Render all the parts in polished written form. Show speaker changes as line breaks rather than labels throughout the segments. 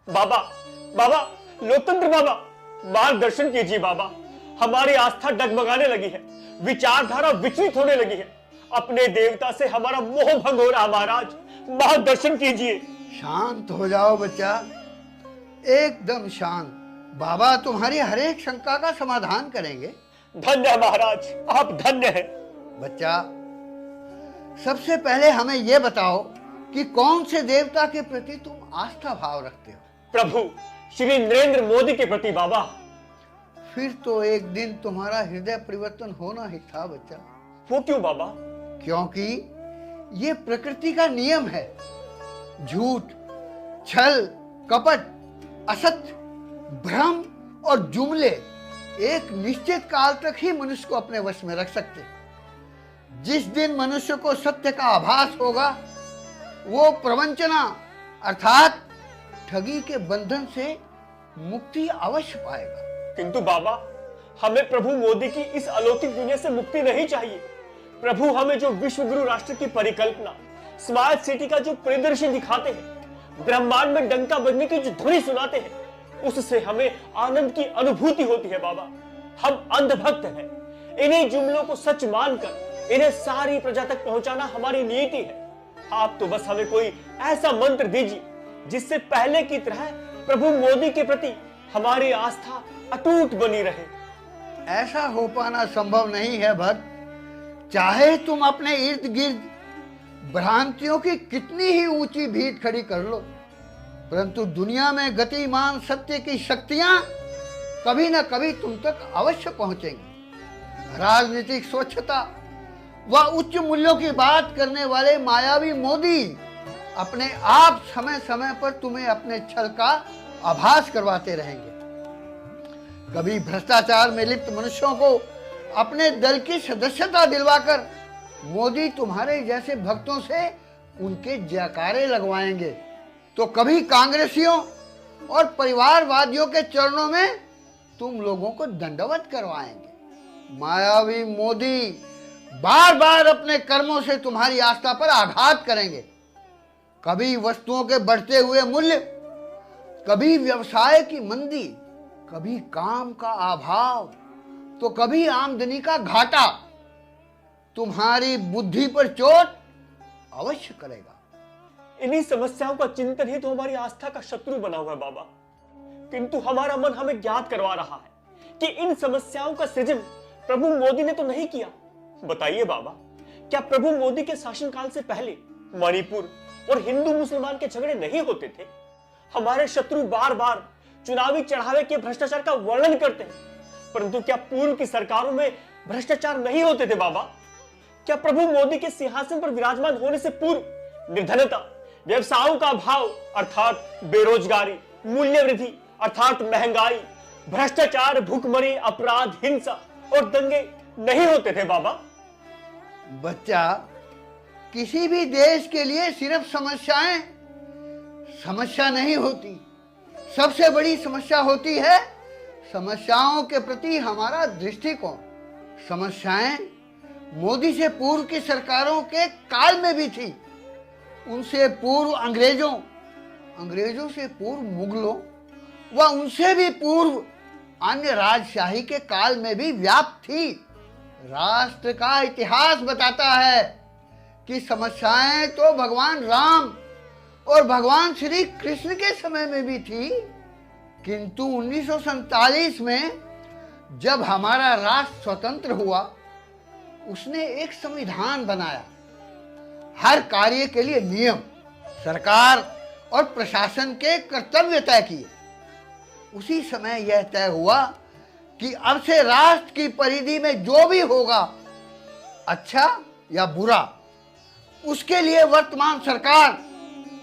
बाबा, बाबा, लोकतंत्र बाबा, मार्गदर्शन कीजिए बाबा। हमारी आस्था डगमगाने लगी है, विचारधारा विचलित होने लगी है। अपने देवता से हमारा मोह भंग हो रहा महाराज, मार्गदर्शन कीजिए।
शांत हो जाओ बच्चा, एकदम शांत। बाबा तुम्हारी हर एक शंका का समाधान करेंगे।
धन्य है महाराज, आप धन्य हैं।
बच्चा, सबसे पहले हमें यह बताओ कि कौन से देवता के प्रति तुम आस्था भाव रखते हो?
प्रभु श्री नरेंद्र मोदी के प्रति बाबा।
फिर तो एक दिन तुम्हारा हृदय परिवर्तन होना ही था बच्चा।
वो क्यों बाबा?
क्योंकि ये प्रकृति का नियम है। झूठ, छल, कपट, असत्य, भ्रम और जुमले एक निश्चित काल तक ही मनुष्य को अपने वश में रख सकते। जिस दिन मनुष्य को सत्य का आभास होगा, वो प्रवंचना अर्थात ठगी के बंधन से मुक्ति अवश्य पाएगा।
किंतु बाबा, हमें प्रभु मोदी की इस अलौकिक दुनिया से मुक्ति नहीं चाहिए। प्रभु हमें जो विश्व गुरु राष्ट्र की परिकल्पना, स्मार्ट सिटी का जो परिदृश्य दिखाते हैं, ब्रह्मांड में डंका बजने की जो ध्वनि सुनाते हैं, उससे हमें आनंद की अनुभूति होती है बाबा। हम अंधभक्त हैं। इन्हीं जुमलों को सच मानकर इन्हें सारी प्रजा तक पहुंचाना हमारी नीति है। आप तो बस हमें कोई ऐसा मंत्र दीजिए जिससे पहले की तरह प्रभु मोदी के प्रति हमारी आस्था अटूट बनी रहे।
ऐसा हो पाना संभव नहीं है भक्त। चाहे तुम अपने इर्द गिर्द भ्रांतियों की कितनी ही ऊंची भीत खड़ी कर लो, परंतु दुनिया में गतिमान सत्य की शक्तियां कभी न कभी तुम तक अवश्य पहुंचेंगी। राजनीतिक स्वच्छता व उच्च मूल्यों की बात करने वाले मायावी मोदी अपने आप समय समय पर तुम्हें अपने छल का आभास करवाते रहेंगे। कभी भ्रष्टाचार में लिप्त मनुष्यों को अपने दल की सदस्यता दिलवाकर मोदी तुम्हारे जैसे भक्तों से उनके जयकारे लगवाएंगे, तो कभी कांग्रेसियों और परिवारवादियों के चरणों में तुम लोगों को दंडवत करवाएंगे। मायावी मोदी बार बार अपने कर्मों से तुम्हारी आस्था पर आघात करेंगे। कभी वस्तुओं के बढ़ते हुए मूल्य, कभी व्यवसाय की मंदी, कभी काम का अभाव, तो कभी आमदनी का घाटा तुम्हारी बुद्धि पर चोट अवश्य करेगा।
इन्हीं समस्याओं का चिंतन ही तो हमारी आस्था का शत्रु बना हुआ है बाबा। किंतु हमारा मन हमें ज्ञात करवा रहा है कि इन समस्याओं का सृजन प्रभु मोदी ने तो नहीं किया। बताइए बाबा, क्या प्रभु मोदी के शासनकाल से पहले मणिपुर और हिंदू मुसलमान के झगड़े नहीं होते थे? हमारे शत्रु बार बार चुनावी चढ़ावे के भ्रष्टाचार का वर्णन करते हैं, परंतु क्या पूर्व की सरकारों में भ्रष्टाचार नहीं होते थे बाबा? क्या प्रभु मोदी के सिंहासन पर विराजमान होने से पूर्व निर्धनता, व्यवसायों का अभाव अर्थात बेरोजगारी, मूल्य वृद्धि अर्थात महंगाई, भ्रष्टाचार, भूखमरी, अपराध, हिंसा और दंगे नहीं होते थे बाबा?
बच्चा, किसी भी देश के लिए सिर्फ समस्याएं समस्या नहीं होती। सबसे बड़ी समस्या होती है समस्याओं के प्रति हमारा दृष्टिकोण। समस्याएं मोदी से पूर्व की सरकारों के काल में भी थी, उनसे पूर्व अंग्रेजों, अंग्रेजों से पूर्व मुगलों व उनसे भी पूर्व अन्य राजशाही के काल में भी व्याप्त थी। राष्ट्र का इतिहास बताता है कि समस्याएं तो भगवान राम और भगवान श्री कृष्ण के समय में भी थी, किंतु 1947 में जब हमारा राष्ट्र स्वतंत्र हुआ, उसने एक संविधान बनाया, हर कार्य के लिए नियम, सरकार और प्रशासन के कर्तव्य तय किए। उसी समय यह तय हुआ कि अब से राष्ट्र की परिधि में जो भी होगा, अच्छा या बुरा, उसके लिए वर्तमान सरकार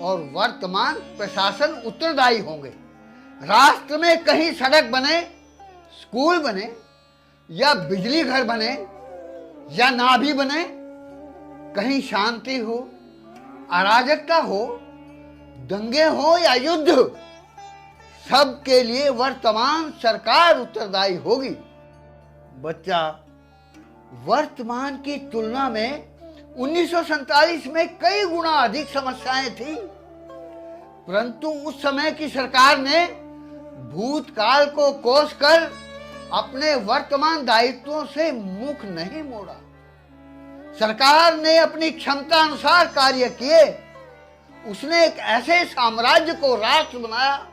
और वर्तमान प्रशासन उत्तरदायी होंगे। राष्ट्र में कहीं सड़क बने, स्कूल बने या बिजली घर बने या ना भी बने, कहीं शांति हो, अराजकता हो, दंगे हो या युद्ध, सबके लिए वर्तमान सरकार उत्तरदायी होगी। बच्चा, वर्तमान की तुलना में 1947 में कई गुना अधिक समस्याएं थी। परंतु उस समय की सरकार ने भूतकाल को कोसकर अपने वर्तमान दायित्वों से मुख नहीं मोड़ा। सरकार ने अपनी क्षमता अनुसार कार्य किए। उसने एक ऐसे साम्राज्य को राष्ट्र बनाया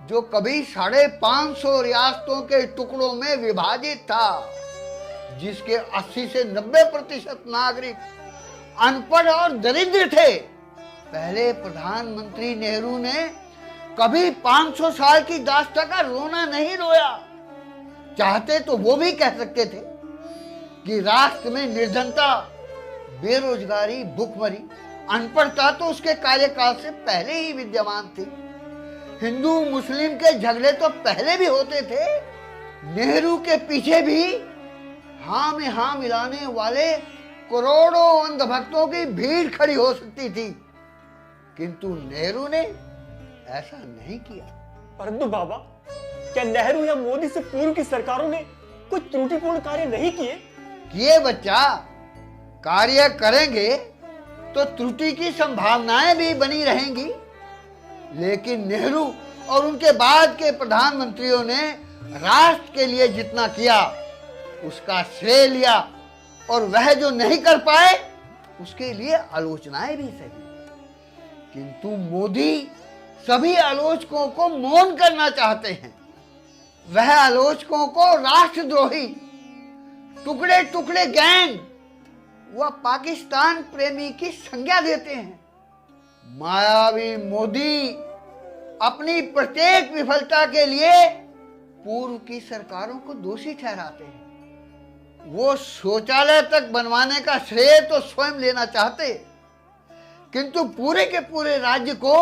जो कभी 550 रियासतों के टुकड़ों में विभाजित था, जिसके 80 से 90% नागरिक अनपढ़ और दरिद्र थे। पहले प्रधानमंत्री नेहरू ने कभी 500 साल की दास्ता का रोना नहीं रोया। चाहते तो वो भी कह सकते थे कि राष्ट्र में निर्धनता, बेरोजगारी, भुखमरी, अनपढ़ता तो उसके कार्यकाल से पहले ही विद्यमान थी। हिंदू मुस्लिम के झगड़े तो पहले भी होते थे। नेहरू के पीछे भी हाँ में हाँ मिलाने वाले करोड़ों अंधभक्तों की भीड़ खड़ी हो सकती थी, किंतु नेहरू ने ऐसा नहीं किया।
परंतु बाबा, क्या नेहरू या मोदी से पूर्व की सरकारों ने कोई त्रुटिपूर्ण कार्य नहीं किए?
बच्चा, कार्य करेंगे तो त्रुटि की संभावनाएं भी बनी रहेंगी, लेकिन नेहरू और उनके बाद के प्रधानमंत्रियों ने राष्ट्र के लिए जितना किया उसका श्रेय लिया, और वह जो नहीं कर पाए उसके लिए आलोचनाएं भी सही। किंतु मोदी सभी आलोचकों को मौन करना चाहते हैं। वह आलोचकों को राष्ट्रद्रोही, टुकड़े टुकड़े गैंग व पाकिस्तान प्रेमी की संज्ञा देते हैं। मायावी मोदी अपनी प्रत्येक विफलता के लिए पूर्व की सरकारों को दोषी ठहराते हैं। वो शौचालय तक बनवाने का श्रेय तो स्वयं लेना चाहते, किंतु पूरे के पूरे राज्य को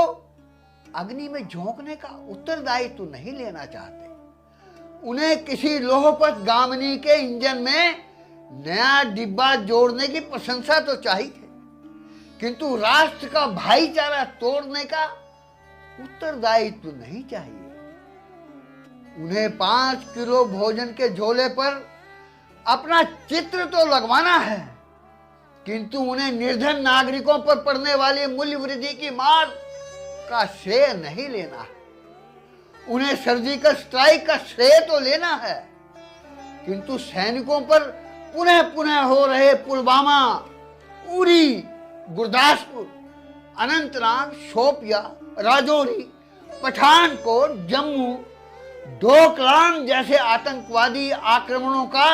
अग्नि में झोंकने का उत्तरदायित्व तो नहीं लेना चाहते। उन्हें किसी लोहपत गामिनी के इंजन में नया डिब्बा जोड़ने की प्रशंसा तो चाहिए, किंतु राष्ट्र का भाईचारा तोड़ने का उत्तरदायित्व नहीं चाहिए। उन्हें 5 किलो भोजन के झोले पर अपना चित्र तो लगवाना है, किंतु उन्हें निर्धन नागरिकों पर पड़ने वाली मूल्य वृद्धि की मार का श्रेय नहीं लेना है। उन्हें सर्जिकल स्ट्राइक का श्रेय तो लेना है, किंतु सैनिकों पर पुनः पुनः हो रहे पुलवामा, उरी, गुरदासपुर, अनंतनाग, शोपिया, राजौरी, पठानकोट, जम्मू, डोकलाम जैसे आतंकवादी आक्रमणों का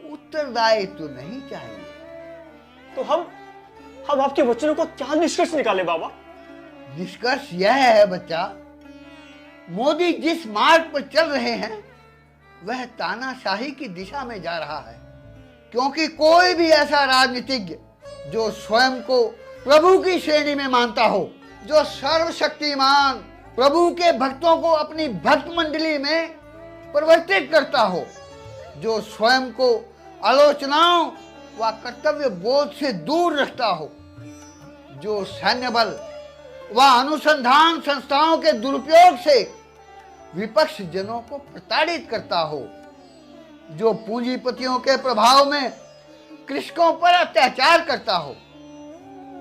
उत्तरदायित्व तो नहीं चाहिए।
तो हम आपके वचनों को क्या निष्कर्ष निकाले बाबा?
निष्कर्ष यह है बच्चा, मोदी जिस मार्ग पर चल रहे हैं वह तानाशाही की दिशा में जा रहा है, क्योंकि कोई भी ऐसा राजनीतिज्ञ जो स्वयं को प्रभु की श्रेणी में मानता हो, जो सर्वशक्तिमान प्रभु के भक्तों को अपनी भक्त मंडली में परिवर्तित करता हो, जो स्वयं को आलोचनाओं व कर्तव्य बोध से दूर रखता हो, जो सैन्य बल व अनुसंधान संस्थाओं के दुरुपयोग से विपक्ष जनों को प्रताड़ित करता हो, जो पूंजीपतियों के प्रभाव में कृषकों पर अत्याचार करता हो,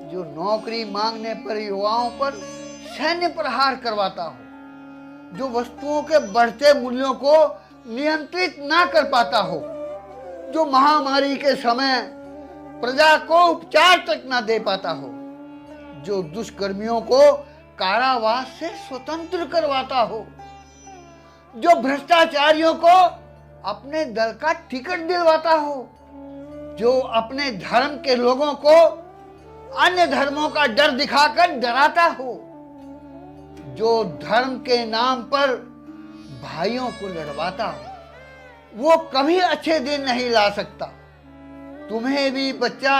जो नौकरी मांगने पर युवाओं पर सैन्य प्रहार करवाता हो, जो वस्तुओं के बढ़ते मूल्यों को नियंत्रित ना कर पाता हो, जो महामारी के समय प्रजा को उपचार तक ना दे पाता हो, जो दुष्कर्मियों को कारावास से स्वतंत्र करवाता हो, जो भ्रष्टाचारियों को अपने दल का टिकट दिलवाता हो, जो अपने धर्म के लोगों को अन्य धर्मों का डर दिखाकर डराता हो, जो धर्म के नाम पर भाइयों को लड़वाता हो, वो कभी अच्छे दिन नहीं ला सकता। तुम्हें भी बच्चा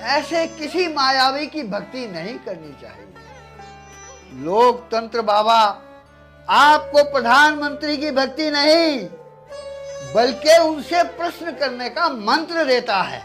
ऐसे किसी मायावी की भक्ति नहीं करनी चाहिए। लोकतंत्र बाबा आपको प्रधानमंत्री की भक्ति नहीं बल्कि उनसे प्रश्न करने का मंत्र देता है।